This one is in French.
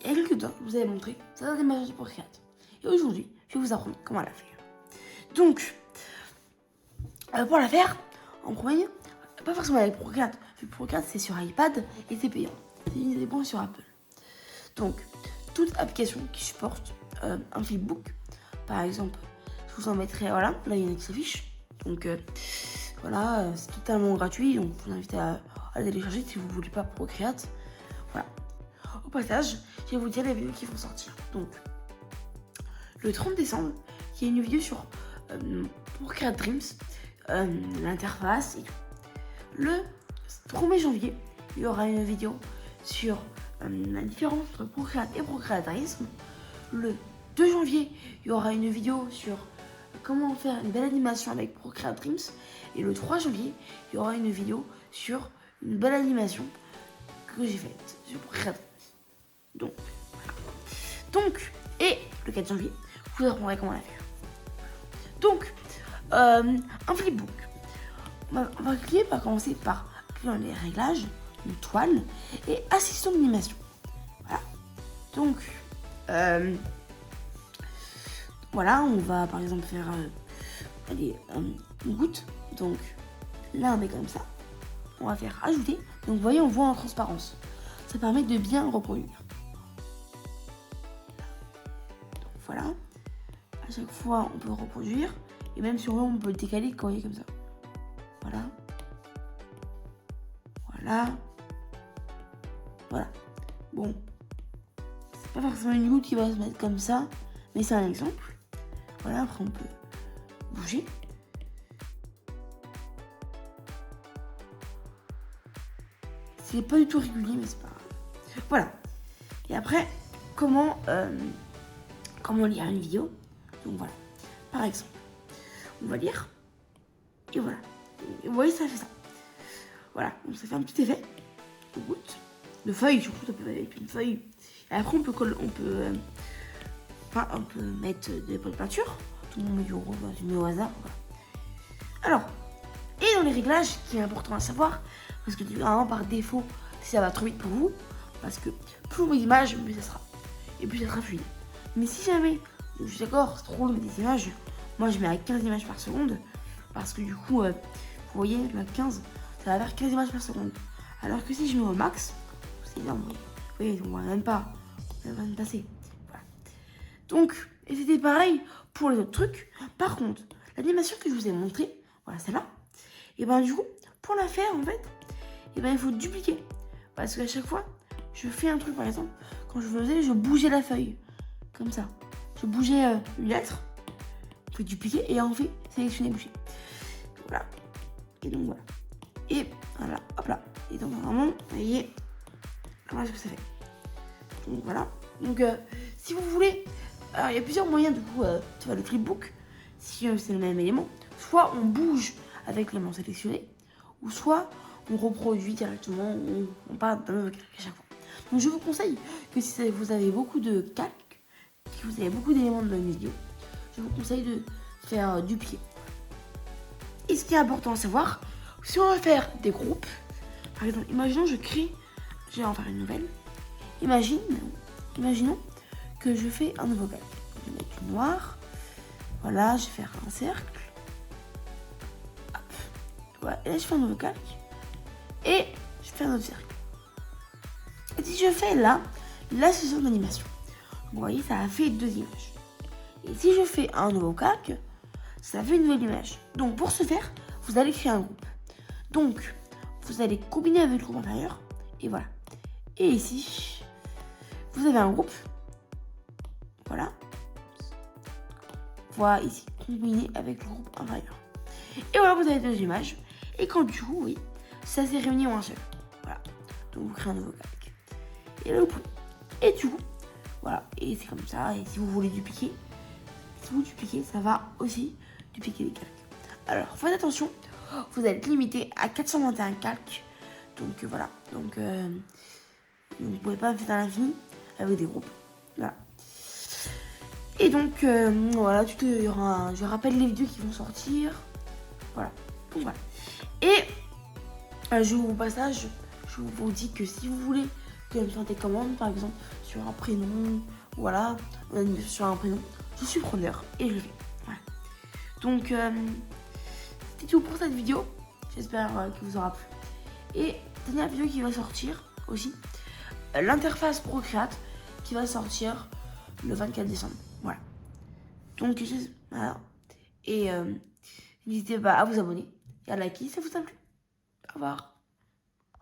il y a quelques temps, je vous avais montré certaines images de Procreate. Et aujourd'hui, je vais vous apprendre comment la faire. Donc, pour la faire, en premier, pas forcément avec Procreate. Procreate, c'est sur iPad et c'est payant. C'est une des bons sur Apple. Donc, toute application qui supporte un flipbook, par exemple, je vous en mettrai, voilà, là il y en a qui s'affiche. Donc, voilà, c'est totalement gratuit. Donc, je vous invite à télécharger si vous ne voulez pas Procreate. Voilà. Au passage, je vais vous dire les vidéos qui vont sortir. Donc, le 30 décembre, il y a une vidéo sur Procreate Dreams, l'interface et tout. Le 1er janvier, il y aura une vidéo sur la différence entre Procreate et Procreate Dreams. Le 2 janvier, il y aura une vidéo sur comment faire une belle animation avec Procreate Dreams. Et le 3 janvier, il y aura une vidéo sur une belle animation que j'ai faite sur Procreate Dreams. Donc, voilà. Donc, et le 4 janvier, je vous apprendrai comment la faire. Donc, un flipbook. On va commencer par cliquer dans les réglages, une toile et assistant d'animation. Voilà. Donc, voilà, on va par exemple faire une goutte. Donc, là on met comme ça. On va faire ajouter. Donc, vous voyez, on voit en transparence. Ça permet de bien reproduire. Donc, voilà. À chaque fois, on peut reproduire. Et même sur eux, on peut le décaler quand il est comme ça. Voilà. Voilà. Voilà. Bon. C'est pas forcément une goutte qui va se mettre comme ça. Mais c'est un exemple. Voilà, après on peut bouger. C'est pas du tout régulier, mais c'est pas grave. Voilà. Et après, comment lire une vidéo. Donc voilà. Par exemple, on va lire. Et voilà. Et vous voyez, ça fait ça. Voilà. Donc ça fait un petit effet de goutte. De feuille, surtout, ça peut avec une feuille. Et après, on peut mettre des pots de peinture. Tout le monde met du rose, du mets au hasard. Voilà. Alors, et dans les réglages, qui est important à savoir, parce que vraiment par défaut, si ça va trop vite pour vous, parce que plus on met d'images, mieux ça sera. Et plus ça sera fluide. Mais si jamais, je suis d'accord, c'est trop long des images, moi je mets à 15 images par seconde, parce que du coup, vous voyez, là 15, ça va faire 15 images par seconde. Alors que si je mets au max, c'est énorme, vous voyez, on va même pas passer. Voilà. Donc, et c'était pareil pour les autres trucs. Par contre, l'animation que je vous ai montrée, voilà celle-là, et ben du coup, pour la faire en fait, et ben il faut dupliquer. Parce qu'à chaque fois, je fais un truc par exemple, quand je faisais, je bougeais la feuille, comme ça. Je bougeais une lettre, il faut dupliquer et en fait, sélectionner, bouger. Voilà. Et donc voilà. Et voilà, hop là. Et donc vraiment, vous voyez, voilà ce que ça fait. Donc voilà. Donc si vous voulez, alors il y a plusieurs moyens du coup de faire le flipbook, si c'est le même élément. Soit on bouge avec l'élément sélectionné, ou soit on reproduit directement, on part d'un nouveau calque à chaque fois. Donc je vous conseille que si vous avez beaucoup de calques, si vous avez beaucoup d'éléments de une vidéo, je vous conseille de faire du pied. Et ce qui est important à savoir, si on va faire des groupes, par exemple, imaginons je vais en faire une nouvelle. Imaginons que je fais un nouveau calque. Je vais mettre du noir. Voilà, je vais faire un cercle. Hop. Voilà, et là je fais un nouveau calque. Et je fais un autre cercle. Et si je fais là, la session d'animation, vous voyez, ça a fait 2 images. Et si je fais un nouveau calque, ça fait une nouvelle image. Donc pour ce faire, vous allez créer un groupe. Donc, vous allez combiner avec le groupe inférieur. Et voilà. Et ici, vous avez un groupe. Voilà. Voilà ici, combiné avec le groupe inférieur. Et voilà, vous avez 2 images. Et quand du coup, oui, ça s'est réuni en un seul. Voilà. Donc vous créez un nouveau calque. Et là, vous pouvez. Et du coup, voilà. Et c'est comme ça. Et si vous voulez dupliquer, ça va aussi dupliquer les calques. Alors, faites attention. Vous allez être limité à 421 calques. Donc voilà. Donc vous ne pouvez pas faire à l'infini avec des groupes. Voilà. Et donc voilà, je rappelle les vidéos qui vont sortir. Voilà. Donc voilà. Et au passage, je vous dis que si vous voulez que je fasse des commandes, par exemple, sur un prénom, voilà, un anniversaire sur un prénom, je suis preneur et je le fais. Voilà. Donc, c'était tout pour cette vidéo. J'espère qu'il vous aura plu. Et dernière vidéo qui va sortir aussi, l'interface Procreate qui va sortir le 24 décembre. Voilà. Donc, voilà. Et n'hésitez pas à vous abonner et à liker si ça vous a plu. Au revoir.